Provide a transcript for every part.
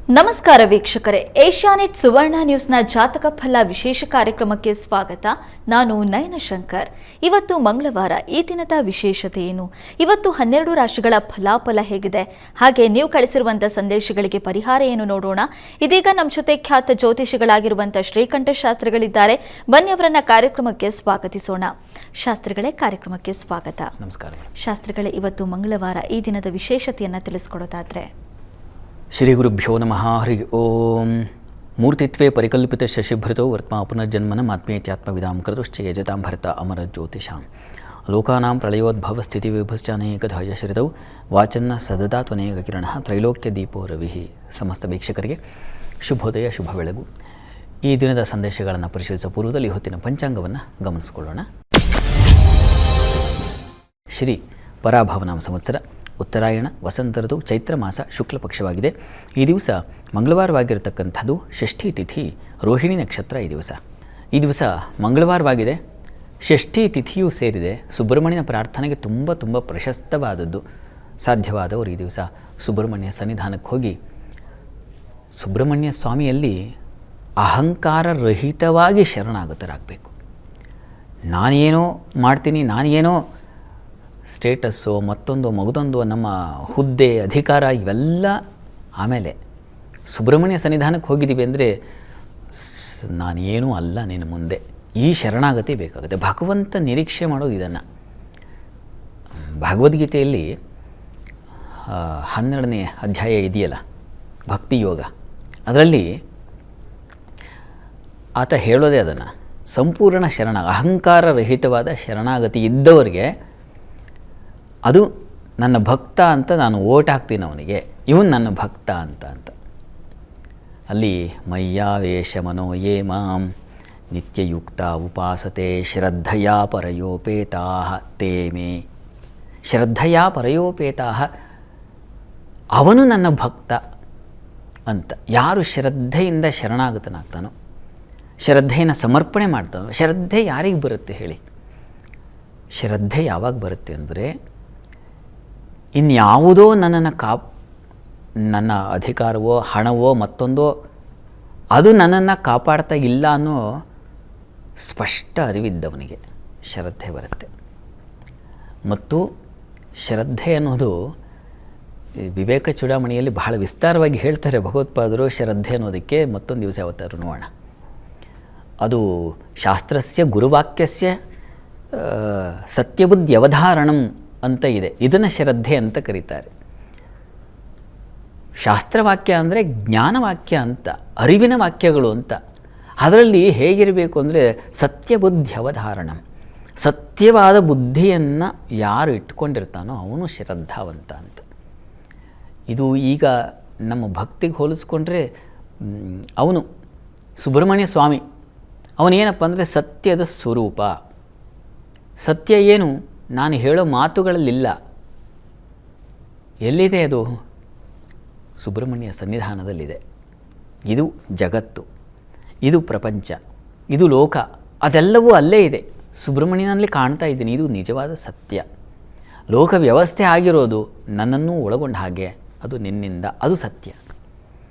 ನಮಸ್ಕಾರ ವೀಕ್ಷಕರೇ, ಏಷ್ಯಾನೆಟ್ ಸುವರ್ಣ ನ್ಯೂಸ್ನ ಜಾತಕ ಫಲ ವಿಶೇಷ ಕಾರ್ಯಕ್ರಮಕ್ಕೆ ಸ್ವಾಗತ. ನಾನು ನಯನ ಶಂಕರ್. ಇವತ್ತು ಮಂಗಳವಾರ. ಈ ದಿನದ ವಿಶೇಷತೆ ಏನು, ಇವತ್ತು 12 ರಾಶಿಗಳ ಫಲಾಫಲ ಹೇಗಿದೆ, ಹಾಗೆ ನೀವು ಕಳಿಸಿರುವಂತಹ ಸಂದೇಶಗಳಿಗೆ ಪರಿಹಾರ ಏನು ನೋಡೋಣ. ಇದೀಗ ನಮ್ಮ ಜೊತೆ ಖ್ಯಾತ ಜ್ಯೋತಿಷಿಗಳಾಗಿರುವಂತಹ ಶ್ರೀಕಂಠ ಶಾಸ್ತ್ರಿಗಳಿದ್ದಾರೆ. ಬನ್ನಿ ಅವರನ್ನ ಕಾರ್ಯಕ್ರಮಕ್ಕೆ ಸ್ವಾಗತಿಸೋಣ. ಶಾಸ್ತ್ರಿಗಳೇ, ಕಾರ್ಯಕ್ರಮಕ್ಕೆ ಸ್ವಾಗತ. ನಮಸ್ಕಾರ ಶಾಸ್ತ್ರಿಗಳೇ, ಇವತ್ತು ಮಂಗಳವಾರ, ಈ ದಿನದ ವಿಶೇಷತೆಯನ್ನು ತಿಳಿಸ್ಕೊಡೋದಾದ್ರೆ. ಶ್ರೀ ಗುರುಭ್ಯೋ ನಮಃ. ಹರಿ ಓಂ. ಮೂರ್ತಿತ್ವೇ ಪರಿಕಲ್ಪಿತ ಶಶಿಭೃತೋ ವರ್ತ್ಮಾ ಪುನರ್ಜನ್ಮನ ಆತ್ಮೇತ್ಯಾತ್ಮವಿದಾಂ ಕೃತುಶ್ಚ ಯಜತಾಂ ಭರತ ಅಮರ ಜ್ಯೋತಿಷಾಂ ಲೋಕಾನಾಂ ಪ್ರಳಯೋದ್ಭವ ಸ್ಥಿತಿ ವಿಭುಶ್ಚಾನೇಕಧ ಯಶರಿತೌ ವಾಚನ್ನ ಸದದಾ ತ್ವನೇಕ ಕಿರಣ ತ್ರೈಲೋಕ್ಯ ದೀಪೋ ರವಿಃ. ಸಮಸ್ತ ವೀಕ್ಷಕರಿಗೆ ಶುಭೋದಯ, ಶುಭ ಬೆಳಗು. ಈ ದಿನದ ಸಂದೇಶಗಳನ್ನು ಪರಿಶೀಲಿಸುವ ಪೂರ್ವದಲ್ಲಿ ಹೊತ್ತಿನ ಪಂಚಾಂಗವನ್ನು ಗಮನಿಸಿಕೊಳ್ಳೋಣ. ಶ್ರೀ ಪರಾಭವನಾಮ ಸಂವತ್ಸರ ಉತ್ತರಾಯಣ ವಸಂತ ಋತು ಚೈತ್ರ ಮಾಸ ಶುಕ್ಲ ಪಕ್ಷವಾಗಿದೆ. ಈ ದಿವಸ ಮಂಗಳವಾರವಾಗಿರತಕ್ಕಂಥದ್ದು ಷಷ್ಠಿ ತಿಥಿ, ರೋಹಿಣಿ ನಕ್ಷತ್ರ. ಈ ದಿವಸ ಮಂಗಳವಾರವಾಗಿದೆ, ಷಷ್ಠಿ ತಿಥಿಯೂ ಸೇರಿದೆ. ಸುಬ್ರಹ್ಮಣ್ಯನ ಪ್ರಾರ್ಥನೆಗೆ ತುಂಬ ಪ್ರಶಸ್ತವಾದದ್ದು. ಸಾಧ್ಯವಾದವರು ಈ ದಿವಸ ಸುಬ್ರಹ್ಮಣ್ಯ ಸನ್ನಿಧಾನಕ್ಕೆ ಹೋಗಿ ಸುಬ್ರಹ್ಮಣ್ಯ ಸ್ವಾಮಿಯಲ್ಲಿ ಅಹಂಕಾರರಹಿತವಾಗಿ ಶರಣಾಗತರಾಗಬೇಕು. ನಾನೇನೋ ಮಾಡ್ತೀನಿ, ನಾನೇನೋ ಸ್ಟೇಟಸ್ಸು, ಮಗದೊಂದು ನಮ್ಮ ಹುದ್ದೆ, ಅಧಿಕಾರ ಇವೆಲ್ಲ ಆಮೇಲೆ ಸುಬ್ರಹ್ಮಣ್ಯ ಸನ್ನಿಧಾನಕ್ಕೆ ಹೋಗಿದ್ದೀವಿ ಅಂದರೆ ನಾನೇನೂ ಅಲ್ಲ ನಿನ್ನ ಮುಂದೆ, ಈ ಶರಣಾಗತಿ ಬೇಕಾಗುತ್ತೆ. ಭಗವಂತ ನಿರೀಕ್ಷೆ ಮಾಡೋದು ಇದನ್ನು. ಭಗವದ್ಗೀತೆಯಲ್ಲಿ 12ನೇ ಅಧ್ಯಾಯ ಇದೆಯಲ್ಲ, ಭಕ್ತಿ ಯೋಗ, ಅದರಲ್ಲಿ ಆತ ಹೇಳೋದೇ ಅದನ್ನು. ಸಂಪೂರ್ಣ ಅಹಂಕಾರರಹಿತವಾದ ಶರಣಾಗತಿ ಇದ್ದವರಿಗೆ ಅದು ನನ್ನ ಭಕ್ತ ಅಂತ ನಾನು ಓಟ್ ಹಾಕ್ತೀನಿ ಅವನಿಗೆ, ಇವನು ನನ್ನ ಭಕ್ತ ಅಂತ. ಅಲ್ಲಿ ಮಯ್ಯಾವೇಶ ಮನೋ ಯೇ ಮಾಂ ನಿತ್ಯಯುಕ್ತ ಉಪಾಸತೆ ಶ್ರದ್ಧಯಾ ಪರಯೋಪೇತಾ ತೇ ಮೇ. ಶ್ರದ್ಧಯಾ ಪರಯೋಪೇತಾ, ಅವನು ನನ್ನ ಭಕ್ತ ಅಂತ. ಯಾರು ಶ್ರದ್ಧೆಯಿಂದ ಶರಣಾಗತನಾಗ್ತಾನೋ, ಶ್ರದ್ಧೆಯನ್ನು ಸಮರ್ಪಣೆ ಮಾಡ್ತಾನೋ. ಶ್ರದ್ಧೆ ಯಾರಿಗೆ ಬರುತ್ತೆ ಹೇಳಿ? ಶ್ರದ್ಧೆ ಯಾವಾಗ ಬರುತ್ತೆ ಅಂದರೆ, ಇನ್ಯಾವುದೋ ನನ್ನ ಅಧಿಕಾರವೋ ಹಣವೋ ಮತ್ತೊಂದೋ ಅದು ನನ್ನನ್ನು ಕಾಪಾಡ್ತಾ ಇಲ್ಲ ಅನ್ನೋ ಸ್ಪಷ್ಟ ಅರಿವಿದ್ದವನಿಗೆ ಶ್ರದ್ಧೆ ಬರುತ್ತೆ. ಮತ್ತು ಶ್ರದ್ಧೆ ಅನ್ನೋದು ವಿವೇಕ ಚೂಡಾಮಣಿಯಲ್ಲಿ ಬಹಳ ವಿಸ್ತಾರವಾಗಿ ಹೇಳ್ತಾರೆ ಭಗವತ್ಪಾದರು. ಶ್ರದ್ಧೆ ಅನ್ನೋದಕ್ಕೆ ಮತ್ತೊಂದು ದಿವಸ ಯಾವತ್ತಾರು ನೋಡೋಣ. ಅದು ಶಾಸ್ತ್ರಸ್ಯ ಗುರುವಾಕ್ಯಸ್ಯ ಸತ್ಯಬುದ್ಧ್ಯವಧಾರಣಂ ಅಂತ ಇದೆ. ಇದನ್ನು ಶ್ರದ್ಧೆ ಅಂತ ಕರೀತಾರೆ. ಶಾಸ್ತ್ರವಾಕ್ಯ ಅಂದರೆ ಜ್ಞಾನವಾಕ್ಯ ಅಂತ, ಅರಿವಿನ ವಾಕ್ಯಗಳು ಅಂತ. ಅದರಲ್ಲಿ ಹೇಗಿರಬೇಕು ಅಂದರೆ ಸತ್ಯಬುದ್ಧ್ಯವಧಾರಣಂ, ಸತ್ಯವಾದ ಬುದ್ಧಿಯನ್ನು ಯಾರು ಇಟ್ಕೊಂಡಿರ್ತಾನೋ ಅವನು ಶ್ರದ್ಧಾವಂತ ಅಂತ. ಇದು ಈಗ ನಮ್ಮ ಭಕ್ತಿಗೆ ಹೋಲಿಸ್ಕೊಂಡ್ರೆ ಅವನು ಸುಬ್ರಹ್ಮಣ್ಯ ಸ್ವಾಮಿ, ಅವನೇನಪ್ಪ ಅಂದರೆ ಸತ್ಯದ ಸ್ವರೂಪ. ಸತ್ಯ ಏನು? ನಾನು ಹೇಳೋ ಮಾತುಗಳಲ್ಲಿಲ್ಲ. ಎಲ್ಲಿದೆ ಅದು? ಸುಬ್ರಹ್ಮಣ್ಯ ಸನ್ನಿಧಾನದಲ್ಲಿದೆ. ಇದು ಜಗತ್ತು, ಇದು ಪ್ರಪಂಚ, ಇದು ಲೋಕ, ಅದೆಲ್ಲವೂ ಅಲ್ಲೇ ಇದೆ. ಸುಬ್ರಹ್ಮಣ್ಯನಲ್ಲಿ ಕಾಣ್ತಾ ಇದ್ದೀನಿ. ಇದು ನಿಜವಾದ ಸತ್ಯ. ಲೋಕ ವ್ಯವಸ್ಥೆ ಆಗಿರೋದು ನನ್ನನ್ನು ಒಳಗೊಂಡ ಹಾಗೆ, ಅದು ನಿನ್ನಿಂದ, ಅದು ಸತ್ಯ.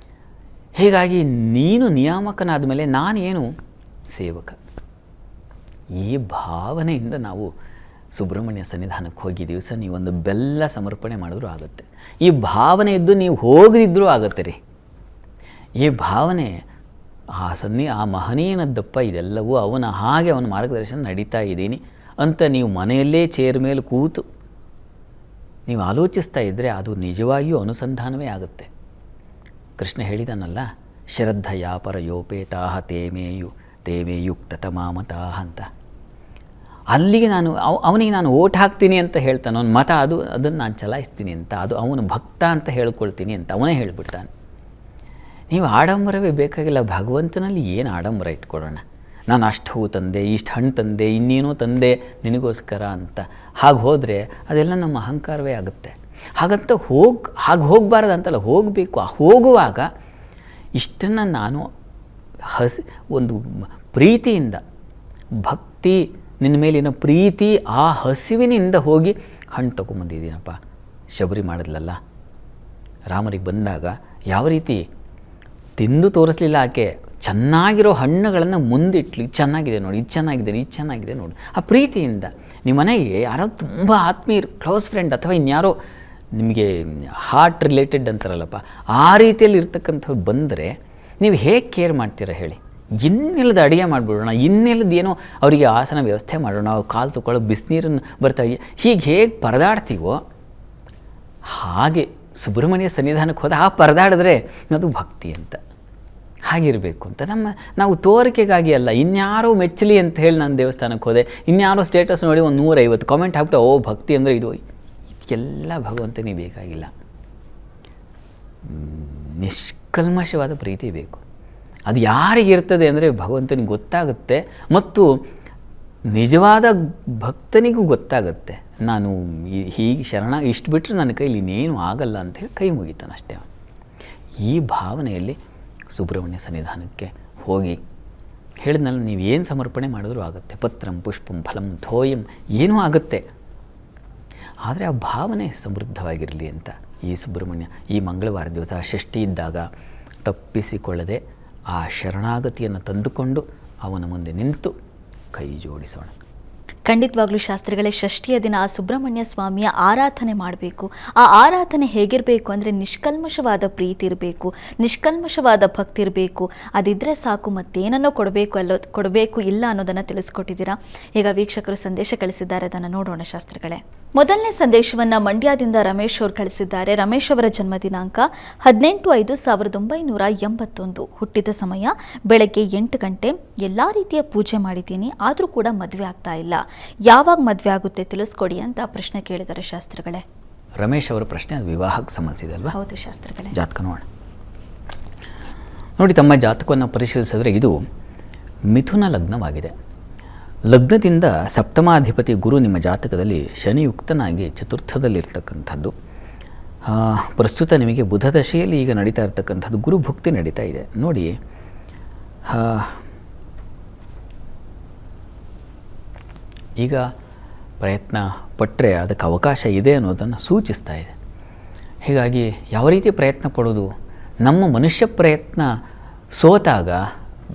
ಹೀಗಾಗಿ ನೀನು ನಿಯಾಮಕನಾದ ಮೇಲೆ ನಾನೇನು ಸೇವಕ. ಈ ಭಾವನೆಯಿಂದ ನಾವು ಸುಬ್ರಹ್ಮಣ್ಯ ಸನ್ನಿಧಾನಕ್ಕೆ ಹೋಗಿ ದಿವಸ ನೀವೊಂದು ಬೆಲ್ಲ ಸಮರ್ಪಣೆ ಮಾಡಿದ್ರೂ ಆಗುತ್ತೆ. ಈ ಭಾವನೆ ಇದ್ದು ನೀವು ಹೋಗದಿದ್ದರೂ ಆಗುತ್ತೆ ರೀ. ಈ ಭಾವನೆ ಆ ಮಹನೀಯನದ್ದಪ್ಪ, ಇದೆಲ್ಲವೂ ಅವನ ಮಾರ್ಗದರ್ಶನ ನಡೀತಾ ಇದ್ದೀನಿ ಅಂತ ನೀವು ಮನೆಯಲ್ಲೇ ಚೇರ್ ಮೇಲೆ ಕೂತು ನೀವು ಆಲೋಚಿಸ್ತಾ ಇದ್ದರೆ ಅದು ನಿಜವಾಗಿಯೂ ಅನುಸಂಧಾನವೇ ಆಗುತ್ತೆ. ಕೃಷ್ಣ ಹೇಳಿದಾನಲ್ಲ, ಶ್ರದ್ಧಯಾ ಪರಯೋಪೇತಾ ತೇ ಮೇ ಯುಕ್ತತಮಾಮತಾ ಅಂತ. ಅಲ್ಲಿಗೆ ಅವನಿಗೆ ನಾನು ಓಟ್ ಹಾಕ್ತೀನಿ ಅಂತ ಹೇಳ್ತಾನೆ. ಅವನ ಮತ ಅದನ್ನು ನಾನು ಚಲಾಯಿಸ್ತೀನಿ ಅಂತ, ಅದು ಅವನು ಭಕ್ತ ಅಂತ ಹೇಳ್ಕೊಳ್ತೀನಿ ಅಂತ ಅವನೇ ಹೇಳಿಬಿಡ್ತಾನೆ. ನೀವು ಆಡಂಬರವೇ ಬೇಕಾಗಿಲ್ಲ. ಭಗವಂತನಲ್ಲಿ ಏನು ಆಡಂಬರ ಇಟ್ಕೊಳ್ಳೋಣ? ನಾನು ಅಷ್ಟು ಹೂ ತಂದೆ, ಇಷ್ಟು ಹಣ್ಣು ತಂದೆ, ಇನ್ನೇನೋ ತಂದೆ ನಿನಗೋಸ್ಕರ ಅಂತ. ಹಾಗೆ ಹೋದರೆ ಅದೆಲ್ಲ ನಮ್ಮ ಅಹಂಕಾರವೇ ಆಗುತ್ತೆ. ಹಾಗಂತ ಹಾಗೆ ಹೋಗಬಾರ್ದು ಅಂತಲ್ಲ, ಹೋಗಬೇಕು. ಹೋಗುವಾಗ ಇಷ್ಟನ್ನು ನಾನು ಒಂದು ಪ್ರೀತಿಯಿಂದ, ಭಕ್ತಿ, ನಿನ್ನ ಮೇಲಿನ ಪ್ರೀತಿ, ಆ ಹಸಿವಿನಿಂದ ಹೋಗಿ ಹಣ್ಣು ತೊಗೊಂಬಂದಿದ್ದೀನಪ್ಪ. ಶಬರಿ ಮಾಡಿದ್ಲಲ್ಲ, ರಾಮರಿಗೆ ಬಂದಾಗ ಯಾವ ರೀತಿ ತಿಂದು ತೋರಿಸಲಿಲ್ಲ ಆಕೆ. ಚೆನ್ನಾಗಿರೋ ಹಣ್ಣುಗಳನ್ನು ಮುಂದಿಟ್ಲು, ಇದು ಚೆನ್ನಾಗಿದೆ ನೋಡಿ, ಇದು ಚೆನ್ನಾಗಿದೆ, ಇದು ಚೆನ್ನಾಗಿದೆ ನೋಡಿ. ಆ ಪ್ರೀತಿಯಿಂದ ನಿಮ್ಮ ಮನೆಗೆ ಯಾರೋ ತುಂಬ ಆತ್ಮೀಯರು, ಕ್ಲೋಸ್ ಫ್ರೆಂಡ್ ಅಥವಾ ಇನ್ಯಾರೋ ನಿಮಗೆ ಹಾರ್ಟ್ ರಿಲೇಟೆಡ್ ಅಂತಾರಲ್ಲಪ್ಪ, ಆ ರೀತಿಯಲ್ಲಿ ಇರ್ತಕ್ಕಂಥವ್ರು ಬಂದರೆ ನೀವು ಹೇಗೆ ಕೇರ್ ಮಾಡ್ತೀರಾ ಹೇಳಿ? ಇನ್ನೆಲ್ಲದ ಅಡುಗೆ ಮಾಡಿಬಿಡೋಣ, ಇನ್ನೆಲ್ಲದ ಏನೋ ಅವರಿಗೆ ಆಸನ ವ್ಯವಸ್ಥೆ ಮಾಡೋಣ, ಅವ್ರು ಕಾಲು ತೊಗೊಳ್ಳೋ ಬಿಸಿನೀರನ್ನು ಬರ್ತಾ ಹೀಗೆ ಹೇಗೆ ಪರದಾಡ್ತೀವೋ ಹಾಗೆ ಸುಬ್ರಹ್ಮಣ್ಯ ಸನ್ನಿಧಾನಕ್ಕೆ ಹೋದ ಆ ಪರದಾಡಿದ್ರೆ ಅದು ಭಕ್ತಿ ಅಂತ. ಹಾಗಿರಬೇಕು ಅಂತ ನಾವು ತೋರಿಕೆಗಾಗಿ ಅಲ್ಲ, ಇನ್ಯಾರೋ ಮೆಚ್ಚಲಿ ಅಂತ ಹೇಳಿ ನಾನು ದೇವಸ್ಥಾನಕ್ಕೆ ಹೋದೆ, ಇನ್ಯಾರೋ ಸ್ಟೇಟಸ್ ನೋಡಿ ಒಂದು 150 ಕಾಮೆಂಟ್ ಹಾಕ್ಬಿಟ್ಟು ಓ ಭಕ್ತಿ ಅಂದರೆ ಇದೆಲ್ಲ ಭಗವಂತನಿಗೆ ಬೇಕಾಗಿಲ್ಲ. ನಿಷ್ಕಲ್ಮಶವಾದ ಪ್ರೀತಿ ಬೇಕು. ಅದು ಯಾರಿಗಿರ್ತದೆ ಅಂದರೆ ಭಗವಂತನಿಗೆ ಗೊತ್ತಾಗುತ್ತೆ, ಮತ್ತು ನಿಜವಾದ ಭಕ್ತನಿಗೂ ಗೊತ್ತಾಗುತ್ತೆ. ನಾನು ಹೀಗೆ ಇಷ್ಟು ಬಿಟ್ಟರೆ ನನ್ನ ಕೈಲಿ ಇನ್ನೇನು ಆಗಲ್ಲ ಅಂಥೇಳಿ ಕೈ ಮುಗಿತಾನಷ್ಟೇ. ಈ ಭಾವನೆಯಲ್ಲಿ ಸುಬ್ರಹ್ಮಣ್ಯ ಸನ್ನಿಧಾನಕ್ಕೆ ಹೋಗಿ ಹೇಳಿದ್ನಲ್ಲ, ನೀವೇನು ಸಮರ್ಪಣೆ ಮಾಡಿದ್ರೂ ಆಗುತ್ತೆ. ಪತ್ರಂ ಪುಷ್ಪಂ ಫಲಂ ಥೋಯಂ ಏನೂ ಆಗುತ್ತೆ. ಆದರೆ ಆ ಭಾವನೆ ಸಮೃದ್ಧವಾಗಿರಲಿ ಅಂತ ಈ ಸುಬ್ರಹ್ಮಣ್ಯ ಈ ಮಂಗಳವಾರ ದಿವಸ ಷಷ್ಠಿ ಇದ್ದಾಗ ತಪ್ಪಿಸಿಕೊಳ್ಳದೆ ಆ ಶರಣಾಗತಿಯನ್ನು ತಂದುಕೊಂಡು ಅವನ ಮುಂದೆ ನಿಂತು ಕೈ ಜೋಡಿಸೋಣ. ಖಂಡಿತವಾಗ್ಲೂ ಶಾಸ್ತ್ರಿಗಳೇ, ಷಷ್ಠಿಯ ದಿನ ಆ ಸುಬ್ರಹ್ಮಣ್ಯ ಸ್ವಾಮಿಯ ಆರಾಧನೆ ಮಾಡಬೇಕು. ಆ ಆರಾಧನೆ ಹೇಗಿರಬೇಕು ಅಂದರೆ ನಿಷ್ಕಲ್ಮಶವಾದ ಪ್ರೀತಿ ಇರಬೇಕು, ನಿಷ್ಕಲ್ಮಶವಾದ ಭಕ್ತಿ ಇರಬೇಕು. ಅದಿದ್ದರೆ ಸಾಕು, ಮತ್ತೇನನ್ನೋ ಕೊಡಬೇಕು ಇಲ್ಲ ಅನ್ನೋದನ್ನು ತಿಳಿಸ್ಕೊಟ್ಟಿದ್ದೀರಾ. ಈಗ ವೀಕ್ಷಕರು ಸಂದೇಶ ಕಳಿಸಿದ್ದಾರೆ, ಅದನ್ನು ನೋಡೋಣ ಶಾಸ್ತ್ರಿಗಳೇ. ಮೊದಲನೇ ಸಂದೇಶವನ್ನು ಮಂಡ್ಯದಿಂದ ರಮೇಶ್ ಅವರು ಕಳಿಸಿದ್ದಾರೆ. ರಮೇಶ್ ಅವರ ಜನ್ಮ ದಿನಾಂಕ 18/5/1981. ಹುಟ್ಟಿದ ಸಮಯ ಬೆಳಗ್ಗೆ 8 ಗಂಟೆ. ಎಲ್ಲ ರೀತಿಯ ಪೂಜೆ ಮಾಡಿದ್ದೀನಿ, ಆದರೂ ಕೂಡ ಮದುವೆ ಆಗ್ತಾ ಇಲ್ಲ. ಯಾವಾಗ ಮದುವೆ ಆಗುತ್ತೆ ತಿಳಿಸ್ಕೊಡಿ ಅಂತ ಪ್ರಶ್ನೆ ಕೇಳಿದ್ದಾರೆ ಶಾಸ್ತ್ರಿಗಳೇ. ರಮೇಶ್ ಅವರ ಪ್ರಶ್ನೆ ಅದು ವಿವಾಹಕ್ಕೆ ಸಂಬಂಧಿಸಿದೆ ಅಲ್ವಾ? ಹೌದು ಶಾಸ್ತ್ರಿಗಳೇ. ಜಾತಕ ನೋಡಿ, ತಮ್ಮ ಜಾತಕವನ್ನು ಪರಿಶೀಲಿಸಿದ್ರೆ ಇದು ಮಿಥುನ ಲಗ್ನವಾಗಿದೆ. ಲಗ್ನದಿಂದ ಸಪ್ತಮಾಧಿಪತಿ ಗುರು ನಿಮ್ಮ ಜಾತಕದಲ್ಲಿ ಶನಿಯುಕ್ತನಾಗಿ ಚತುರ್ಥದಲ್ಲಿರ್ತಕ್ಕಂಥದ್ದು. ಪ್ರಸ್ತುತ ನಿಮಗೆ ಬುಧ ದಶೆಯಲ್ಲಿ ಈಗ ನಡೀತಾ ಇರ್ತಕ್ಕಂಥದ್ದು, ಗುರು ಭುಕ್ತಿ ನಡೀತಾ ಇದೆ. ನೋಡಿ, ಈಗ ಪ್ರಯತ್ನ ಪಟ್ಟರೆ ಅದಕ್ಕೆ ಅವಕಾಶ ಇದೆ ಅನ್ನೋದನ್ನು ಸೂಚಿಸ್ತಾ ಇದೆ. ಹೀಗಾಗಿ ಯಾವ ರೀತಿ ಪ್ರಯತ್ನ ಪಡೋದು? ನಮ್ಮ ಮನುಷ್ಯ ಪ್ರಯತ್ನ ಸೋತಾಗ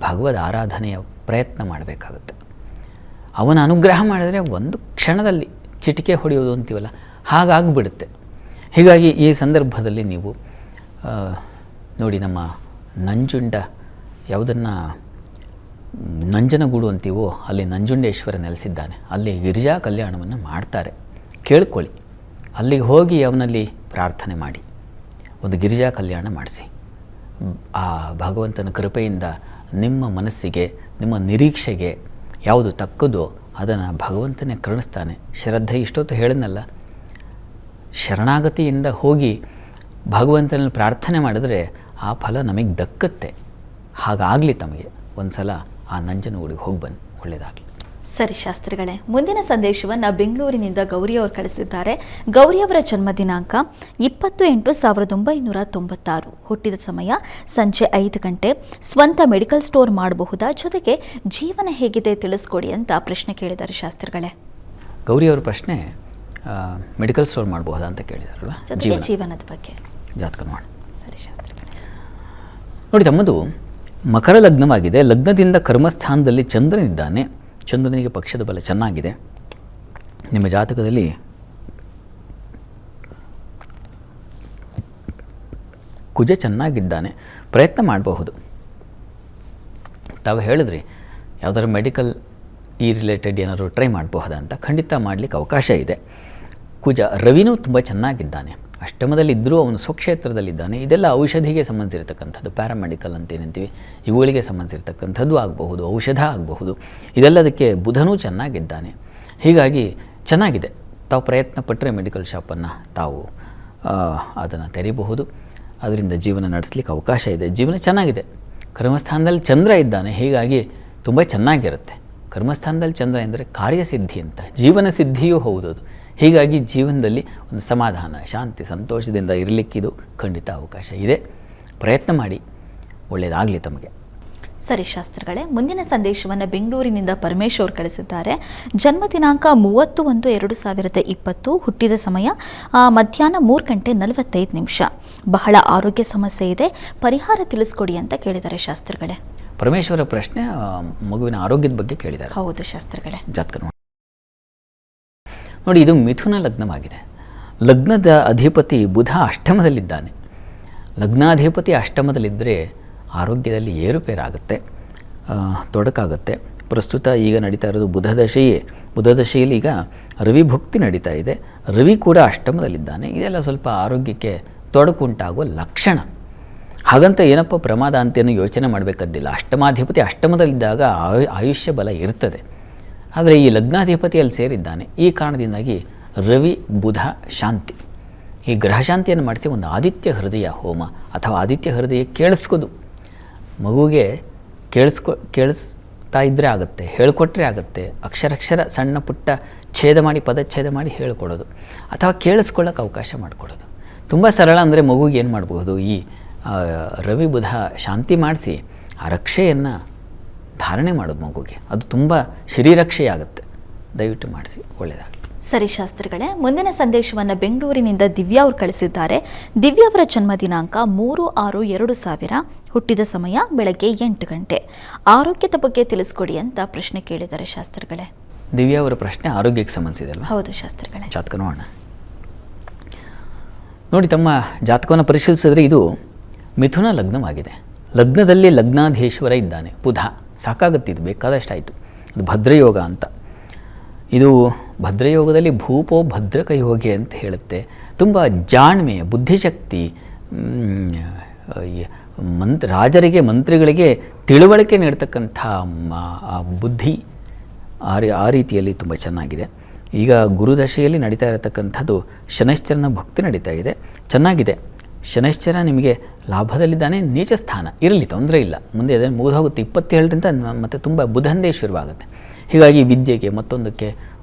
ಭಗವದ್ ಆರಾಧನೆಯ ಪ್ರಯತ್ನ ಮಾಡಬೇಕಾಗುತ್ತೆ. ಅವನ ಅನುಗ್ರಹ ಮಾಡಿದರೆ ಒಂದು ಕ್ಷಣದಲ್ಲಿ ಚಿಟಿಕೆ ಹೊಡೆಯೋದು ಅಂತೀವಲ್ಲ, ಹಾಗಾಗಿಬಿಡುತ್ತೆ. ಹೀಗಾಗಿ ಈ ಸಂದರ್ಭದಲ್ಲಿ ನೀವು ನೋಡಿ, ನಮ್ಮ ನಂಜುಂಡ ಯಾವುದನ್ನು ನಂಜನಗೂಡು ಅಂತೀವೋ ಅಲ್ಲಿ ನಂಜುಂಡೇಶ್ವರ ನೆಲೆಸಿದ್ದಾನೆ. ಅಲ್ಲಿ ಗಿರಿಜಾ ಕಲ್ಯಾಣವನ್ನು ಮಾಡ್ತಾರೆ, ಕೇಳ್ಕೊಳ್ಳಿ. ಅಲ್ಲಿಗೆ ಹೋಗಿ ಅವನಲ್ಲಿ ಪ್ರಾರ್ಥನೆ ಮಾಡಿ ಒಂದು ಗಿರಿಜಾ ಕಲ್ಯಾಣ ಮಾಡಿಸಿ. ಆ ಭಗವಂತನ ಕೃಪೆಯಿಂದ ನಿಮ್ಮ ಮನಸ್ಸಿಗೆ, ನಿಮ್ಮ ನಿರೀಕ್ಷೆಗೆ ಯಾವುದು ತಕ್ಕದೋ ಅದನ್ನು ಭಗವಂತನೇ ಕರುಣಿಸ್ತಾನೆ. ಶ್ರದ್ಧೆ ಇಷ್ಟೊತ್ತು ಹೇಳಿದ್ನಲ್ಲ, ಶರಣಾಗತಿಯಿಂದ ಹೋಗಿ ಭಗವಂತನಲ್ಲಿ ಪ್ರಾರ್ಥನೆ ಮಾಡಿದ್ರೆ ಆ ಫಲ ನಮಗೆ ದಕ್ಕತ್ತೆ. ಹಾಗಾಗಲಿ ತಮಗೆ ಒಂದು ಸಲ ಆ ನಂಜನಗೂಡಿಗೆ ಹೋಗಿ ಬನ್ನಿ, ಒಳ್ಳೆಯದಾಗಲಿ. ಸರಿ ಶಾಸ್ತ್ರಿಗಳೇ, ಮುಂದಿನ ಸಂದೇಶವನ್ನು ಬೆಂಗಳೂರಿನಿಂದ ಗೌರಿ ಅವರು ಕಳಿಸಿದ್ದಾರೆ. ಗೌರಿ ಅವರ ಜನ್ಮ ದಿನಾಂಕ 20/8/1996. ಹುಟ್ಟಿದ ಸಮಯ ಸಂಜೆ 5 ಗಂಟೆ. ಸ್ವಂತ ಮೆಡಿಕಲ್ ಸ್ಟೋರ್ ಮಾಡಬಹುದಾ? ಜೊತೆಗೆ ಜೀವನ ಹೇಗಿದೆ ತಿಳಿಸ್ಕೊಡಿ ಅಂತ ಪ್ರಶ್ನೆ ಕೇಳಿದ್ದಾರೆ ಶಾಸ್ತ್ರಿಗಳೇ. ಗೌರಿ ಅವರ ಪ್ರಶ್ನೆ ಮೆಡಿಕಲ್ ಸ್ಟೋರ್ ಮಾಡಬಹುದಾ ಅಂತ ಕೇಳಿದಾರಲ್ವ? ಜೊತೆಗೆ ಜೀವನದ ಬಗ್ಗೆ ಜಾತಕ ನೋಡಿ. ಸರಿ ಶಾಸ್ತ್ರಿಗಳೇ. ನೋಡಿ, ತಮ್ಮದು ಮಕರ ಲಗ್ನವಾಗಿದೆ. ಲಗ್ನದಿಂದ ಕರ್ಮಸ್ಥಾನದಲ್ಲಿ ಚಂದ್ರನಿದ್ದಾನೆ. ಚಂದ್ರನಿಗೆ ಪಕ್ಷದ ಬಲ ಚೆನ್ನಾಗಿದೆ. ನಿಮ್ಮ ಜಾತಕದಲ್ಲಿ ಕುಜ ಚೆನ್ನಾಗಿದ್ದಾನೆ, ಪ್ರಯತ್ನ ಮಾಡಬಹುದು. ತಾವು ಹೇಳಿದ್ರಿ ಯಾವುದಾದ್ರು ಮೆಡಿಕಲ್ ರಿಲೇಟೆಡ್ ಏನಾದ್ರು ಟ್ರೈ ಮಾಡಬಹುದಾ ಅಂತ. ಖಂಡಿತ ಮಾಡಲಿಕ್ಕೆ ಅವಕಾಶ ಇದೆ. ಕುಜ ರವಿನೂ ತುಂಬ ಚೆನ್ನಾಗಿದ್ದಾನೆ. ಅಷ್ಟಮದಲ್ಲಿದ್ದರೂ ಅವನು ಸ್ವಕ್ಷೇತ್ರದಲ್ಲಿದ್ದಾನೆ. ಇದೆಲ್ಲ ಔಷಧಿಗೆ ಸಂಬಂಧಿಸಿರ್ತಕ್ಕಂಥದ್ದು, ಪ್ಯಾರಾಮೆಡಿಕಲ್ ಅಂತ ಏನಂತೀವಿ, ಇವುಗಳಿಗೆ ಸಂಬಂಧಿಸಿರ್ತಕ್ಕಂಥದ್ದು ಆಗಬಹುದು, ಔಷಧ ಆಗಬಹುದು. ಇದೆಲ್ಲದಕ್ಕೆ ಬುಧನೂ ಚೆನ್ನಾಗಿದ್ದಾನೆ. ಹೀಗಾಗಿ ಚೆನ್ನಾಗಿದೆ. ತಾವು ಪ್ರಯತ್ನ ಪಟ್ಟರೆ ಮೆಡಿಕಲ್ ಶಾಪನ್ನು ತಾವು ಅದನ್ನು ತೆರೀಬಹುದು. ಅದರಿಂದ ಜೀವನ ನಡೆಸಲಿಕ್ಕೆ ಅವಕಾಶ ಇದೆ. ಜೀವನ ಚೆನ್ನಾಗಿದೆ. ಕರ್ಮಸ್ಥಾನದಲ್ಲಿ ಚಂದ್ರ ಇದ್ದಾನೆ. ಹೀಗಾಗಿ ತುಂಬ ಚೆನ್ನಾಗಿರುತ್ತೆ. ಕರ್ಮಸ್ಥಾನದಲ್ಲಿ ಚಂದ್ರ ಎಂದರೆ ಕಾರ್ಯಸಿದ್ಧಿ ಅಂತ, ಜೀವನ ಸಿದ್ಧಿಯೂ ಹೌದು ಅದು. ಹೀಗಾಗಿ ಜೀವನದಲ್ಲಿ ಒಂದು ಸಮಾಧಾನ, ಶಾಂತಿ, ಸಂತೋಷದಿಂದ ಇರಲಿಕ್ಕಿದು ಖಂಡಿತ ಅವಕಾಶ ಇದೆ. ಪ್ರಯತ್ನ ಮಾಡಿ, ಒಳ್ಳೆಯದಾಗಲಿ ತಮಗೆ. ಸರಿ ಶಾಸ್ತ್ರಿಗಳೇ, ಮುಂದಿನ ಸಂದೇಶವನ್ನು ಬೆಂಗಳೂರಿನಿಂದ ಪರಮೇಶ್ ಅವರು ಕಳಿಸಿದ್ದಾರೆ. ಜನ್ಮ ದಿನಾಂಕ 30/1/2020, ಹುಟ್ಟಿದ ಸಮಯ ಮಧ್ಯಾಹ್ನ 3:45. ಬಹಳ ಆರೋಗ್ಯ ಸಮಸ್ಯೆ ಇದೆ, ಪರಿಹಾರ ತಿಳಿಸ್ಕೊಡಿ ಅಂತ ಕೇಳಿದ್ದಾರೆ ಶಾಸ್ತ್ರಿಗಳೇ. ಪರಮೇಶ್ವರ ಪ್ರಶ್ನೆ ಮಗುವಿನ ಆರೋಗ್ಯದ ಬಗ್ಗೆ ಕೇಳಿದ್ದಾರೆ. ಹೌದು ಶಾಸ್ತ್ರಿಗಳೇ. ಜಾತಕ ನೋಡಿ, ಇದು ಮಿಥುನ ಲಗ್ನವಾಗಿದೆ. ಲಗ್ನದ ಅಧಿಪತಿ ಬುಧ ಅಷ್ಟಮದಲ್ಲಿದ್ದಾನೆ. ಲಗ್ನಾಧಿಪತಿ ಅಷ್ಟಮದಲ್ಲಿದ್ದರೆ ಆರೋಗ್ಯದಲ್ಲಿ ಏರುಪೇರಾಗುತ್ತೆ, ತೊಡಕಾಗುತ್ತೆ. ಪ್ರಸ್ತುತ ಈಗ ನಡೀತಾ ಇರೋದು ಬುಧದಶೆಯಲ್ಲಿ ಈಗ ರವಿ ಭುಕ್ತಿ ನಡೀತಾ ಇದೆ. ರವಿ ಕೂಡ ಅಷ್ಟಮದಲ್ಲಿದ್ದಾನೆ. ಇದೆಲ್ಲ ಸ್ವಲ್ಪ ಆರೋಗ್ಯಕ್ಕೆ ತೊಡಕುಂಟಾಗುವ ಲಕ್ಷಣ. ಹಾಗಂತ ಏನಪ್ಪ ಪ್ರಮಾದ ಅಂತೇನು ಯೋಚನೆ ಮಾಡಬೇಕದ್ದಿಲ್ಲ. ಅಷ್ಟಮಾಧಿಪತಿ ಅಷ್ಟಮದಲ್ಲಿದ್ದಾಗ ಆಯುಷ್ಯ ಬಲ ಇರ್ತದೆ. ಆದರೆ ಈ ಲಗ್ನಾಧಿಪತಿಯಲ್ಲಿ ಸೇರಿದ್ದಾನೆ. ಈ ಕಾರಣದಿಂದಾಗಿ ರವಿ ಬುಧ ಶಾಂತಿ, ಈ ಗ್ರಹ ಶಾಂತಿಯನ್ನು ಮಾಡಿಸಿ ಒಂದು ಆದಿತ್ಯ ಹೃದಯ ಹೋಮ ಅಥವಾ ಆದಿತ್ಯ ಹೃದಯ ಕೇಳಿಸ್ಕೋದು. ಮಗುವಿಗೆ ಕೇಳಿಸ್ತಾ ಇದ್ದರೆ ಆಗುತ್ತೆ, ಹೇಳಿಕೊಟ್ರೆ ಆಗುತ್ತೆ. ಅಕ್ಷರ ಸಣ್ಣ ಪುಟ್ಟ ಪದಚ್ಛೇದ ಮಾಡಿ ಹೇಳಿಕೊಡೋದು ಅಥವಾ ಕೇಳಿಸ್ಕೊಳ್ಳೋಕೆ ಅವಕಾಶ ಮಾಡಿಕೊಡೋದು ತುಂಬ ಸರಳ. ಅಂದರೆ ಮಗುಗೆ ಏನು ಮಾಡಬಹುದು, ಈ ರವಿ ಬುಧ ಶಾಂತಿ ಮಾಡಿಸಿ ಆ ರಕ್ಷೆಯನ್ನು ಧಾರಣೆ ಮಾಡೋದು ಮಗುಗೆ. ಅದು ತುಂಬ ಶರೀರಕ್ಷೆಯಾಗುತ್ತೆ. ದಯವಿಟ್ಟು ಮಾಡಿಸಿ, ಒಳ್ಳೆಯದಾಗಲಿ. ಸರಿ ಶಾಸ್ತ್ರಿಗಳೇ, ಮುಂದಿನ ಸಂದೇಶವನ್ನು ಬೆಂಗಳೂರಿನಿಂದ ದಿವ್ಯಾ ಅವರು ಕಳಿಸಿದ್ದಾರೆ. ದಿವ್ಯಾ ಅವರ ಜನ್ಮ ದಿನಾಂಕ 3/6/2000, ಹುಟ್ಟಿದ ಸಮಯ ಬೆಳಗ್ಗೆ 8 ಗಂಟೆ. ಆರೋಗ್ಯದ ಬಗ್ಗೆ ತಿಳಿಸ್ಕೊಡಿ ಅಂತ ಪ್ರಶ್ನೆ ಕೇಳಿದ್ದಾರೆ ಶಾಸ್ತ್ರಿಗಳೇ. ದಿವ್ಯಾ ಅವರ ಪ್ರಶ್ನೆ ಆರೋಗ್ಯಕ್ಕೆ ಸಂಬಂಧಿಸಿದೆ ಅಲ್ವಾ? ಹೌದು ಶಾಸ್ತ್ರಿಗಳೇ. ಜಾತಕ ನೋಡೋಣ. ನೋಡಿ, ತಮ್ಮ ಜಾತಕವನ್ನು ಪರಿಶೀಲಿಸಿದ್ರೆ ಇದು ಮಿಥುನ ಲಗ್ನವಾಗಿದೆ. ಲಗ್ನದಲ್ಲಿ ಲಗ್ನಾಧೀಶ್ವರ ಇದ್ದಾನೆ ಬುಧ. ಸಾಕಾಗುತ್ತೆ, ಇದು ಬೇಕಾದಷ್ಟಾಯಿತು. ಅದು ಭದ್ರಯೋಗ ಅಂತ. ಇದು ಭದ್ರಯೋಗದಲ್ಲಿ ಭೂಪೋ ಭದ್ರಕ ಯೋಗಿ ಅಂತ ಹೇಳುತ್ತೆ. ತುಂಬ ಜಾಣ್ಮೆ, ಬುದ್ಧಿಶಕ್ತಿ, ರಾಜರಿಗೆ ಮಂತ್ರಿಗಳಿಗೆ ತಿಳುವಳಿಕೆ ನೀಡ್ತಕ್ಕಂಥ ಬುದ್ಧಿ ಆ ರೀತಿಯಲ್ಲಿ ತುಂಬ ಚೆನ್ನಾಗಿದೆ. ಈಗ ಗುರುದಶೆಯಲ್ಲಿ ನಡೀತಾ ಇರತಕ್ಕಂಥದ್ದು ಶನೈಶ್ಚರನ ಭಕ್ತಿ ನಡೀತಾ ಇದೆ, ಚೆನ್ನಾಗಿದೆ. ಶನೈಶ್ಚರ ನಿಮಗೆ ಲಾಭದಲ್ಲಿದ್ದಾನೆ, ನೀಚ ಸ್ಥಾನ ಇರಲಿ, ತೊಂದರೆ ಇಲ್ಲ. ಮುಂದೆ ಅದನ್ನು ಮುಗಿದೋಗುತ್ತೆ. 27ರಿಂದ ಮತ್ತು ತುಂಬ ಬುಧಂದೇ ಶುರುವಾಗುತ್ತೆ. ಹೀಗಾಗಿ ವಿದ್ಯೆಗೆ, ಮತ್ತೊಂದಕ್ಕೆ,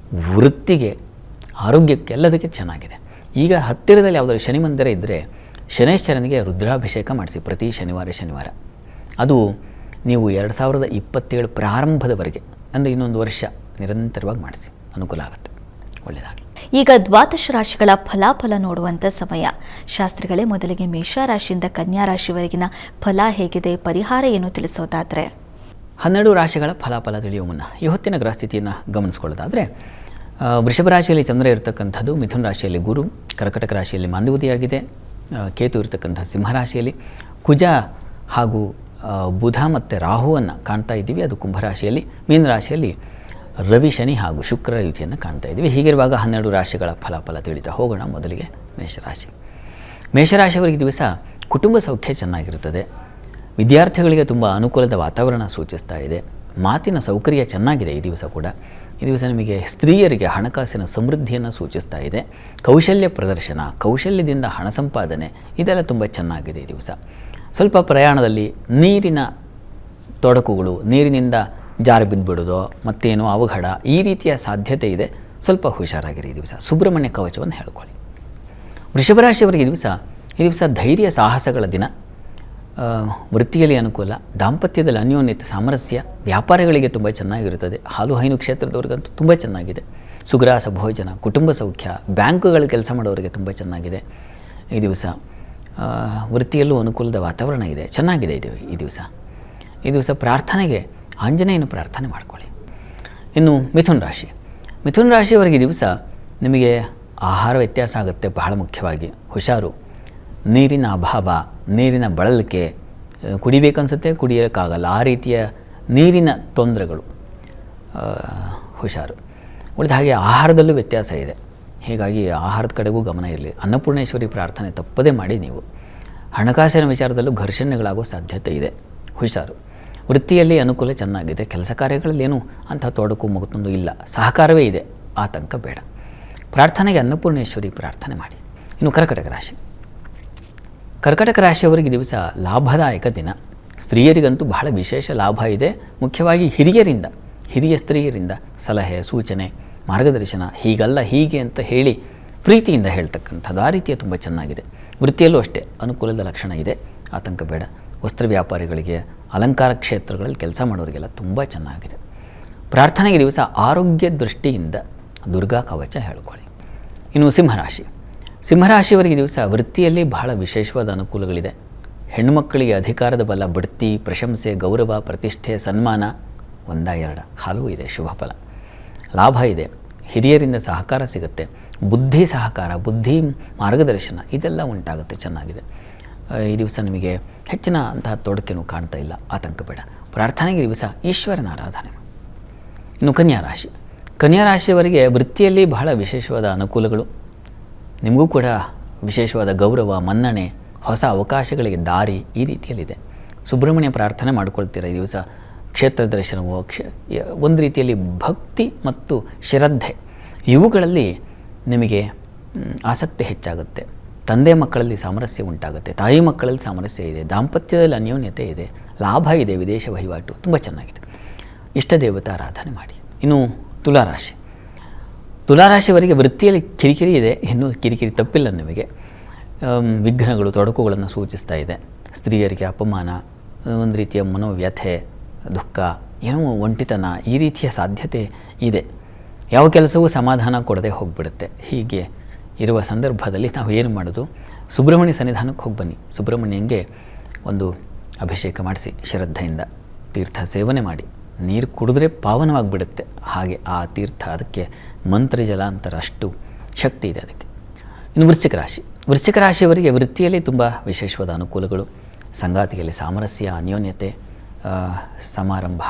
ವೃತ್ತಿಗೆ, ಆರೋಗ್ಯಕ್ಕೆ, ಎಲ್ಲದಕ್ಕೆ ಚೆನ್ನಾಗಿದೆ. ಈಗ ಹತ್ತಿರದಲ್ಲಿ ಯಾವುದಾದ್ರು ಶನಿ ಮಂದಿರ ಇದ್ದರೆ ಶನೈಶ್ಚರನಿಗೆ ರುದ್ರಾಭಿಷೇಕ ಮಾಡಿಸಿ ಪ್ರತಿ ಶನಿವಾರ. ಅದು ನೀವು 2027 ಪ್ರಾರಂಭದವರೆಗೆ, ಅಂದರೆ ಇನ್ನೊಂದು ವರ್ಷ ನಿರಂತರವಾಗಿ ಮಾಡಿಸಿ, ಅನುಕೂಲ ಆಗುತ್ತೆ. ಒಳ್ಳೆಯದಾಗಲಿ. ಈಗ ದ್ವಾದಶ ರಾಶಿಗಳ ಫಲಾಫಲ ನೋಡುವಂಥ ಸಮಯ. ಶಾಸ್ತ್ರಿಗಳೇ, ಮೊದಲಿಗೆ ಮೇಷರಾಶಿಯಿಂದ ಕನ್ಯಾ ರಾಶಿವರೆಗಿನ ಫಲ ಹೇಗಿದೆ, ಪರಿಹಾರ ಏನು ತಿಳಿಸೋದಾದರೆ? 12 ರಾಶಿಗಳ ಫಲಾಫಲ ತಿಳಿಯುವ ಮುನ್ನ ಈ ಹೊತ್ತಿನ ಗ್ರಹಸ್ಥಿತಿಯನ್ನು ಗಮನಿಸ್ಕೊಳ್ಳೋದಾದರೆ, ವೃಷಭ ರಾಶಿಯಲ್ಲಿ ಚಂದ್ರ ಇರತಕ್ಕಂಥದ್ದು, ಮಿಥುನ ರಾಶಿಯಲ್ಲಿ ಗುರು, ಕರ್ಕಟಕ ರಾಶಿಯಲ್ಲಿ ಮಾಂದ್ಯವತಿಯಾಗಿದೆ, ಕೇತು ಇರತಕ್ಕಂಥ ಸಿಂಹರಾಶಿಯಲ್ಲಿ, ಕುಜ ಹಾಗೂ ಬುಧ ಮತ್ತು ರಾಹುವನ್ನು ಕಾಣ್ತಾ ಇದ್ದೀವಿ. ಅದು ಕುಂಭರಾಶಿಯಲ್ಲಿ, ಮೀನರಾಶಿಯಲ್ಲಿ ರವಿ, ಶನಿ ಹಾಗೂ ಶುಕ್ರ ಯುತಿಯನ್ನು ಕಾಣ್ತಾ ಇದ್ದೀವಿ. ಹೀಗಿರುವಾಗ 12 ರಾಶಿಗಳ ಫಲಾಫಲ ತಿಳಿತಾ ಹೋಗೋಣ. ಮೊದಲಿಗೆ ಮೇಷರಾಶಿಯವರಿಗೆ ದಿವಸ ಕುಟುಂಬ ಸೌಖ್ಯ ಚೆನ್ನಾಗಿರುತ್ತದೆ. ವಿದ್ಯಾರ್ಥಿಗಳಿಗೆ ತುಂಬ ಅನುಕೂಲದ ವಾತಾವರಣ ಸೂಚಿಸ್ತಾ ಇದೆ. ಮಾತಿನ ಸೌಕರ್ಯ ಚೆನ್ನಾಗಿದೆ ಈ ದಿವಸ ಕೂಡ. ಈ ದಿವಸ ನಿಮಗೆ ಸ್ತ್ರೀಯರಿಗೆ ಹಣಕಾಸಿನ ಸಮೃದ್ಧಿಯನ್ನು ಸೂಚಿಸ್ತಾ ಇದೆ. ಕೌಶಲ್ಯ ಪ್ರದರ್ಶನ, ಕೌಶಲ್ಯದಿಂದ ಹಣ ಸಂಪಾದನೆ, ಇದೆಲ್ಲ ತುಂಬ ಚೆನ್ನಾಗಿದೆ ಈ ದಿವಸ. ಸ್ವಲ್ಪ ಪ್ರಯಾಣದಲ್ಲಿ ನೀರಿನ ತೊಡಕುಗಳು, ನೀರಿನಿಂದ ಜಾರಿ ಬಿದ್ದುಬಿಡೋದು, ಮತ್ತೇನೋ ಅವಘಡ, ಈ ರೀತಿಯ ಸಾಧ್ಯತೆ ಇದೆ. ಸ್ವಲ್ಪ ಹುಷಾರಾಗಿರಿ ಈ ದಿವಸ. ಸುಬ್ರಹ್ಮಣ್ಯ ಕವಚವನ್ನು ಹೇಳ್ಕೊಳ್ಳಿ. ವೃಷಭರಾಶಿಯವರಿಗೆ ಈ ದಿವಸ ಧೈರ್ಯ ಸಾಹಸಗಳ ದಿನ. ವೃತ್ತಿಯಲ್ಲಿ ಅನುಕೂಲ, ದಾಂಪತ್ಯದಲ್ಲಿ ಅನ್ಯೋನ್ಯತೆ, ಸಾಮರಸ್ಯ, ವ್ಯಾಪಾರಿಗಳಿಗೆ ತುಂಬ ಚೆನ್ನಾಗಿರುತ್ತದೆ. ಹಾಲು ಹೈನು ಕ್ಷೇತ್ರದವ್ರಿಗಂತೂ ತುಂಬ ಚೆನ್ನಾಗಿದೆ. ಸುಗ್ರಾಸ ಭೋಜನ, ಕುಟುಂಬ ಸೌಖ್ಯ, ಬ್ಯಾಂಕುಗಳಲ್ಲಿ ಕೆಲಸ ಮಾಡೋರಿಗೆ ತುಂಬ ಚೆನ್ನಾಗಿದೆ ಈ ದಿವಸ. ವೃತ್ತಿಯಲ್ಲೂ ಅನುಕೂಲದ ವಾತಾವರಣ ಇದೆ, ಚೆನ್ನಾಗಿದೆ ಈ ದಿವಸ. ಪ್ರಾರ್ಥನೆಗೆ ಆಂಜನೇಯನ ಪ್ರಾರ್ಥನೆ ಮಾಡಿಕೊಳ್ಳಿ. ಇನ್ನು ಮಿಥುನ ರಾಶಿಯವರಿಗೆ ದಿವಸ ನಿಮಗೆ ಆಹಾರ ವ್ಯತ್ಯಾಸ ಆಗುತ್ತೆ. ಬಹಳ ಮುಖ್ಯವಾಗಿ ಹುಷಾರು. ನೀರಿನ ಅಭಾವ, ನೀರಿನ ಬಳಲಿಕೆ, ಕುಡಿಬೇಕನ್ಸುತ್ತೆ, ಕುಡಿಯೋಕ್ಕಾಗಲ್ಲ, ಆ ರೀತಿಯ ನೀರಿನ ತೊಂದರೆಗಳು, ಹುಷಾರು. ಉಳಿದ ಹಾಗೆ ಆಹಾರದಲ್ಲೂ ವ್ಯತ್ಯಾಸ ಇದೆ. ಹೀಗಾಗಿ ಆಹಾರದ ಕಡೆಗೂ ಗಮನ ಇರಲಿ. ಅನ್ನಪೂರ್ಣೇಶ್ವರಿ ಪ್ರಾರ್ಥನೆ ತಪ್ಪದೇ ಮಾಡಿ. ನೀವು ಹಣಕಾಸಿನ ವಿಚಾರದಲ್ಲೂ ಘರ್ಷಣೆಗಳಾಗೋ ಸಾಧ್ಯತೆ ಇದೆ, ಹುಷಾರು. ವೃತ್ತಿಯಲ್ಲಿ ಅನುಕೂಲ ಚೆನ್ನಾಗಿದೆ. ಕೆಲಸ ಕಾರ್ಯಗಳಲ್ಲಿ ಏನೂ ಅಂಥ ತೊಡಕು ಮಗತೊಂದು ಇಲ್ಲ, ಸಹಕಾರವೇ ಇದೆ, ಆತಂಕ ಬೇಡ. ಪ್ರಾರ್ಥನೆಗೆ ಅನ್ನಪೂರ್ಣೇಶ್ವರಿ ಪ್ರಾರ್ಥನೆ ಮಾಡಿ. ಇನ್ನು ಕರ್ಕಟಕ ರಾಶಿಯವರಿಗೆ ದಿವಸ ಲಾಭದಾಯಕ ದಿನ. ಸ್ತ್ರೀಯರಿಗಂತೂ ಬಹಳ ವಿಶೇಷ ಲಾಭ ಇದೆ. ಮುಖ್ಯವಾಗಿ ಹಿರಿಯ ಸ್ತ್ರೀಯರಿಂದ ಸಲಹೆ, ಸೂಚನೆ, ಮಾರ್ಗದರ್ಶನ, ಹೀಗಲ್ಲ ಹೀಗೆ ಅಂತ ಹೇಳಿ ಪ್ರೀತಿಯಿಂದ ಹೇಳ್ತಕ್ಕಂಥದ್ದು, ಆ ರೀತಿಯ ತುಂಬ ಚೆನ್ನಾಗಿದೆ. ವೃತ್ತಿಯಲ್ಲೂ ಅಷ್ಟೇ ಅನುಕೂಲದ ಲಕ್ಷಣ ಇದೆ, ಆತಂಕ ಬೇಡ. ವಸ್ತ್ರ ವ್ಯಾಪಾರಿಗಳಿಗೆ, ಅಲಂಕಾರ ಕ್ಷೇತ್ರಗಳಲ್ಲಿ ಕೆಲಸ ಮಾಡೋರಿಗೆಲ್ಲ ತುಂಬ ಚೆನ್ನಾಗಿದೆ. ಪ್ರಾರ್ಥನೆಗೆ ದಿವಸ ಆರೋಗ್ಯ ದೃಷ್ಟಿಯಿಂದ ದುರ್ಗಾ ಕವಚ ಹೇಳ್ಕೊಳ್ಳಿ. ಇನ್ನು ಸಿಂಹರಾಶಿ, ಸಿಂಹರಾಶಿಯವರಿಗೆ ದಿವಸ ವೃತ್ತಿಯಲ್ಲಿ ಬಹಳ ವಿಶೇಷವಾದ ಅನುಕೂಲಗಳಿದೆ. ಹೆಣ್ಣುಮಕ್ಕಳಿಗೆ ಅಧಿಕಾರದ ಬಲ, ಬಡ್ತಿ, ಪ್ರಶಂಸೆ, ಗೌರವ, ಪ್ರತಿಷ್ಠೆ, ಸನ್ಮಾನ, ಒಂದ ಎರಡ ಹಲವು ಇದೆ. ಶುಭ ಫಲ, ಲಾಭ ಇದೆ. ಹಿರಿಯರಿಂದ ಸಹಕಾರ ಸಿಗುತ್ತೆ. ಬುದ್ಧಿ ಸಹಕಾರ, ಬುದ್ಧಿ ಮಾರ್ಗದರ್ಶನ ಇದೆಲ್ಲ ಉಂಟಾಗುತ್ತೆ. ಚೆನ್ನಾಗಿದೆ. ಈ ದಿವಸ ನಿಮಗೆ ಹೆಚ್ಚಿನ ಅಂತಹ ತೊಡಕೇನೂ ಕಾಣ್ತಾ ಇಲ್ಲ, ಆತಂಕ ಬೇಡ. ಪ್ರಾರ್ಥನೆಗೆ ದಿವಸ ಈಶ್ವರನ ಆರಾಧನೆ. ಇನ್ನು ಕನ್ಯಾ ರಾಶಿ, ಕನ್ಯಾ ರಾಶಿಯವರಿಗೆ ವೃತ್ತಿಯಲ್ಲಿ ಬಹಳ ವಿಶೇಷವಾದ ಅನುಕೂಲಗಳು. ನಿಮಗೂ ಕೂಡ ವಿಶೇಷವಾದ ಗೌರವ, ಮನ್ನಣೆ, ಹೊಸ ಅವಕಾಶಗಳಿಗೆ ದಾರಿ ಈ ರೀತಿಯಲ್ಲಿದೆ. ಸುಬ್ರಹ್ಮಣ್ಯ ಪ್ರಾರ್ಥನೆ ಮಾಡ್ಕೊಳ್ತೀರ ಈ ದಿವಸ. ಕ್ಷೇತ್ರ ದರ್ಶನವೋ, ಒಂದು ರೀತಿಯಲ್ಲಿ ಭಕ್ತಿ ಮತ್ತು ಶ್ರದ್ಧೆ ಇವುಗಳಲ್ಲಿ ನಿಮಗೆ ಆಸಕ್ತಿ ಹೆಚ್ಚಾಗುತ್ತೆ. ತಂದೆ ಮಕ್ಕಳಲ್ಲಿ ಸಾಮರಸ್ಯ ಉಂಟಾಗುತ್ತೆ. ತಾಯಿ ಮಕ್ಕಳಲ್ಲಿ ಸಾಮರಸ್ಯ ಇದೆ. ದಾಂಪತ್ಯದಲ್ಲಿ ಅನ್ಯೋನ್ಯತೆ ಇದೆ. ಲಾಭ ಇದೆ. ವಿದೇಶ ವಹಿವಾಟು ತುಂಬ ಚೆನ್ನಾಗಿದೆ. ಇಷ್ಟ ದೇವತಾ ಆರಾಧನೆ ಮಾಡಿ. ಇನ್ನು ತುಲಾರಾಶಿ, ತುಲಾರಾಶಿಯವರಿಗೆ ವೃತ್ತಿಯಲ್ಲಿ ಕಿರಿಕಿರಿ ಇದೆ. ಇನ್ನೂ ಕಿರಿಕಿರಿ ತಪ್ಪಿಲ್ಲ ನಿಮಗೆ. ವಿಘ್ನಗಳು, ತೊಡಕುಗಳನ್ನು ಸೂಚಿಸ್ತಾ ಇದೆ. ಸ್ತ್ರೀಯರಿಗೆ ಅಪಮಾನ, ಒಂದು ರೀತಿಯ ಮನೋವ್ಯಥೆ, ದುಃಖ, ಏನೋ ಒಂಟಿತನ ಈ ರೀತಿಯ ಸಾಧ್ಯತೆ ಇದೆ. ಯಾವ ಕೆಲಸವೂ ಸಮಾಧಾನ ಕೊಡದೆ ಹೋಗಿಬಿಡುತ್ತೆ. ಹೀಗೆ ಇರುವ ಸಂದರ್ಭದಲ್ಲಿ ನಾವು ಏನು ಮಾಡೋದು? ಸುಬ್ರಹ್ಮಣ್ಯ ಸನ್ನಿಧಾನಕ್ಕೆ ಹೋಗಿ ಬನ್ನಿ. ಸುಬ್ರಹ್ಮಣ್ಯಂಗೆ ಒಂದು ಅಭಿಷೇಕ ಮಾಡಿಸಿ ಶ್ರದ್ಧೆಯಿಂದ ತೀರ್ಥ ಸೇವನೆ ಮಾಡಿ. ನೀರು ಕುಡಿದ್ರೆ ಪಾವನವಾಗಿಬಿಡುತ್ತೆ. ಹಾಗೆ ಆ ತೀರ್ಥ, ಅದಕ್ಕೆ ಮಂತ್ರಜಲ ಅಂತಾರೆ, ಅಷ್ಟು ಶಕ್ತಿ ಇದೆ ಅದಕ್ಕೆ. ಇನ್ನು ವೃಶ್ಚಿಕ ರಾಶಿ, ವೃಶ್ಚಿಕ ರಾಶಿಯವರಿಗೆ ವೃತ್ತಿಯಲ್ಲಿ ತುಂಬ ವಿಶೇಷವಾದ ಅನುಕೂಲಗಳು. ಸಂಗಾತಿಯಲ್ಲಿ ಸಾಮರಸ್ಯ, ಅನ್ಯೋನ್ಯತೆ, ಸಮಾರಂಭ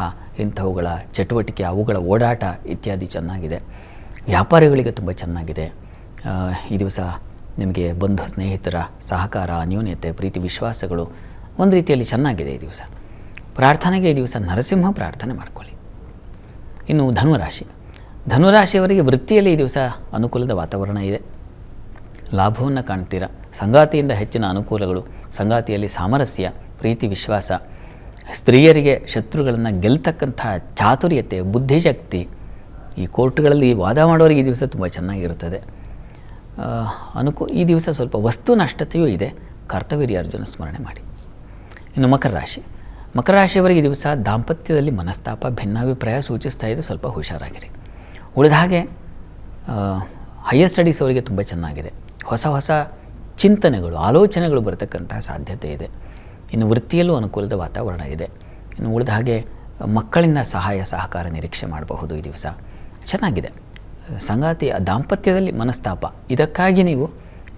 ಇಂಥವುಗಳ ಚಟುವಟಿಕೆ, ಅವುಗಳ ಓಡಾಟ ಇತ್ಯಾದಿ ಚೆನ್ನಾಗಿದೆ. ವ್ಯಾಪಾರಿಗಳಿಗೆ ತುಂಬ ಚೆನ್ನಾಗಿದೆ. ಈ ದಿವಸ ನಿಮಗೆ ಬಂಧು ಸ್ನೇಹಿತರ ಸಹಕಾರ, ಅನ್ಯೋನ್ಯತೆ, ಪ್ರೀತಿ ವಿಶ್ವಾಸಗಳು ಒಂದು ರೀತಿಯಲ್ಲಿ ಚೆನ್ನಾಗಿದೆ ಈ ದಿವಸ. ಪ್ರಾರ್ಥನೆಗೆ ಈ ದಿವಸ ನರಸಿಂಹ ಪ್ರಾರ್ಥನೆ ಮಾಡಿಕೊಳ್ಳಿ. ಇನ್ನು ಧನುರಾಶಿ, ಧನುರಾಶಿಯವರಿಗೆ ವೃತ್ತಿಯಲ್ಲಿ ಈ ದಿವಸ ಅನುಕೂಲದ ವಾತಾವರಣ ಇದೆ. ಲಾಭವನ್ನು ಕಾಣ್ತೀರಾ. ಸಂಗಾತಿಯಿಂದ ಹೆಚ್ಚಿನ ಅನುಕೂಲಗಳು. ಸಂಗಾತಿಯಲ್ಲಿ ಸಾಮರಸ್ಯ, ಪ್ರೀತಿ ವಿಶ್ವಾಸ. ಸ್ತ್ರೀಯರಿಗೆ ಶತ್ರುಗಳನ್ನು ಗೆಲ್ತಕ್ಕಂಥ ಚಾತುರ್ಯತೆ, ಬುದ್ಧಿಶಕ್ತಿ. ಈ ಕೋರ್ಟ್ಗಳಲ್ಲಿ ವಾದ ಮಾಡೋರಿಗೆ ಈ ದಿವಸ ತುಂಬ ಚೆನ್ನಾಗಿರುತ್ತದೆ. ಈ ದಿವಸ ಸ್ವಲ್ಪ ವಸ್ತು ನಷ್ಟತೆಯೂ ಇದೆ. ಕರ್ತವೀರ್ಯ ಅರ್ಜುನ ಸ್ಮರಣೆ ಮಾಡಿ. ಇನ್ನು ಮಕರ ರಾಶಿ, ಮಕರ ರಾಶಿಯವರಿಗೆ ಈ ದಿವಸ ದಾಂಪತ್ಯದಲ್ಲಿ ಮನಸ್ತಾಪ, ಭಿನ್ನಾಭಿಪ್ರಾಯ ಸೂಚಿಸ್ತಾ ಇದೆ. ಸ್ವಲ್ಪ ಹುಷಾರಾಗಿರಿ. ಉಳಿದ ಹಾಗೆ ಹೈಯರ್ ಸ್ಟಡೀಸ್ ಅವರಿಗೆ ತುಂಬ ಚೆನ್ನಾಗಿದೆ. ಹೊಸ ಹೊಸ ಚಿಂತನೆಗಳು, ಆಲೋಚನೆಗಳು ಬರತಕ್ಕಂತಹ ಸಾಧ್ಯತೆ ಇದೆ. ಇನ್ನು ವೃತ್ತಿಯಲ್ಲೂ ಅನುಕೂಲದ ವಾತಾವರಣ ಇದೆ. ಇನ್ನು ಉಳಿದ ಹಾಗೆ ಮಕ್ಕಳಿಂದ ಸಹಾಯ ಸಹಕಾರ ನಿರೀಕ್ಷೆ ಮಾಡಬಹುದು ಈ ದಿವಸ. ಚೆನ್ನಾಗಿದೆ. ಸಂಗಾತಿಯ ದಾಂಪತ್ಯದಲ್ಲಿ ಮನಸ್ತಾಪ, ಇದಕ್ಕಾಗಿ ನೀವು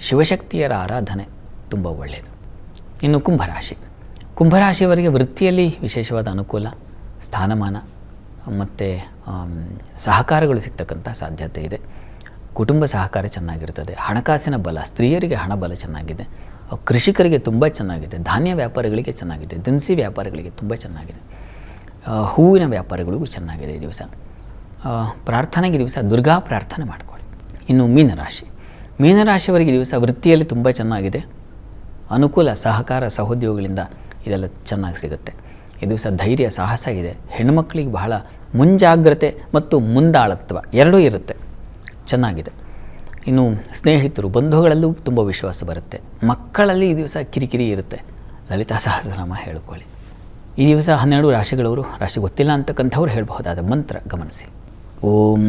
ಶಿವಶಕ್ತಿಯರ ಆರಾಧನೆ ತುಂಬ ಒಳ್ಳೆಯದು. ಇನ್ನು ಕುಂಭರಾಶಿ, ಕುಂಭರಾಶಿಯವರಿಗೆ ವೃತ್ತಿಯಲ್ಲಿ ವಿಶೇಷವಾದ ಅನುಕೂಲ, ಸ್ಥಾನಮಾನ ಮತ್ತು ಸಹಕಾರಗಳು ಸಿಗ್ತಕ್ಕಂಥ ಸಾಧ್ಯತೆ ಇದೆ. ಕುಟುಂಬ ಸಹಕಾರ ಚೆನ್ನಾಗಿರ್ತದೆ. ಹಣಕಾಸಿನ ಬಲ, ಸ್ತ್ರೀಯರಿಗೆ ಹಣ ಬಲ ಚೆನ್ನಾಗಿದೆ. ಕೃಷಿಕರಿಗೆ ತುಂಬ ಚೆನ್ನಾಗಿದೆ. ಧಾನ್ಯ ವ್ಯಾಪಾರಿಗಳಿಗೆ ಚೆನ್ನಾಗಿದೆ. ದಿನಸಿ ವ್ಯಾಪಾರಿಗಳಿಗೆ ತುಂಬ ಚೆನ್ನಾಗಿದೆ. ಹೂವಿನ ವ್ಯಾಪಾರಿಗಳಿಗೂ ಚೆನ್ನಾಗಿದೆ ಈ ದಿವಸ. ಪ್ರಾರ್ಥನೆಗೆ ದಿವಸ ದುರ್ಗಾ ಪ್ರಾರ್ಥನೆ ಮಾಡಿಕೊಳ್ಳಿ. ಇನ್ನು ಮೀನರಾಶಿ, ಮೀನರಾಶಿಯವರಿಗೆ ದಿವಸ ವೃತ್ತಿಯಲ್ಲಿ ತುಂಬ ಚೆನ್ನಾಗಿದೆ. ಅನುಕೂಲ, ಸಹಕಾರ, ಸಹೋದ್ಯೋಗಿಗಳಿಂದ ಇದೆಲ್ಲ ಚೆನ್ನಾಗಿ ಸಿಗುತ್ತೆ. ಈ ದಿವಸ ಧೈರ್ಯ, ಸಾಹಸ ಇದೆ. ಹೆಣ್ಣುಮಕ್ಕಳಿಗೆ ಬಹಳ ಮುಂಜಾಗ್ರತೆ ಮತ್ತು ಮುಂದಾಳತ್ವ ಎರಡೂ ಇರುತ್ತೆ. ಚೆನ್ನಾಗಿದೆ. ಇನ್ನು ಸ್ನೇಹಿತರು, ಬಂಧುಗಳಲ್ಲೂ ತುಂಬ ವಿಶ್ವಾಸ ಬರುತ್ತೆ. ಮಕ್ಕಳಲ್ಲಿ ಈ ದಿವಸ ಕಿರಿಕಿರಿ ಇರುತ್ತೆ. ಲಲಿತಾ ಸಹಸ್ರನಾಮ ಹೇಳ್ಕೊಳ್ಳಿ. ಈ ದಿವಸ 12 ರಾಶಿಗಳವರು, ರಾಶಿ ಗೊತ್ತಿಲ್ಲ ಅಂತಕ್ಕಂಥವ್ರು ಹೇಳಬಹುದಾದ ಮಂತ್ರ ಗಮನಿಸಿ. ಓಂ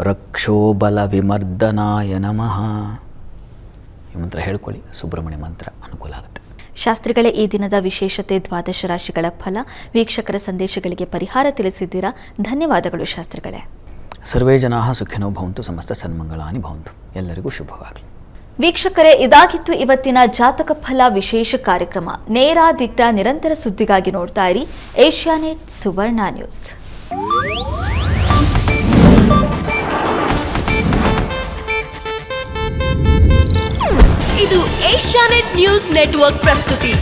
ರಕ್ಷೋಬಲ ವಿಮರ್ದನಾಯ ನಮಃ. ಈ ಮಂತ್ರ ಹೇಳ್ಕೊಳ್ಳಿ. ಸುಬ್ರಹ್ಮಣ್ಯ ಮಂತ್ರ ಅನುಕೂಲ ಆಗುತ್ತೆ. ಶಾಸ್ತ್ರಿಗಳೇ, ಈ ದಿನದ ವಿಶೇಷತೆ ದ್ವಾದಶ ರಾಶಿಗಳ ಫಲ, ವೀಕ್ಷಕರ ಸಂದೇಶಗಳಿಗೆ ಪರಿಹಾರ ತಿಳಿಸಿದ್ದೀರಾ. ಧನ್ಯವಾದಗಳು ಶಾಸ್ತ್ರಿಗಳೇ. ಸರ್ವೇ ಜನಾಃ ಸುಖಿನೋ ಭವಂತು, ಸಮಸ್ತ ಸನ್ಮಂಗಳಾನಿ ಭವಂತು. ಎಲ್ಲರಿಗೂ ಶುಭವಾಗಲಿ. ವೀಕ್ಷಕರೇ, ಇದಾಗಿತ್ತು ಇವತ್ತಿನ ಜಾತಕ ಫಲ ವಿಶೇಷ ಕಾರ್ಯಕ್ರಮ. ನೇರ, ದಿಟ್ಟ, ನಿರಂತರ ಸುದ್ದಿಗಾಗಿ ನೋಡ್ತಾ ಇರಿ ಏಷ್ಯಾನೆಟ್ ಸುವರ್ಣ ನ್ಯೂಸ್. ಇದು ಏಷ್ಯಾನೆಟ್ ನ್ಯೂಸ್ ನೆಟ್ವರ್ಕ್ ಪ್ರಸ್ತುತಿ.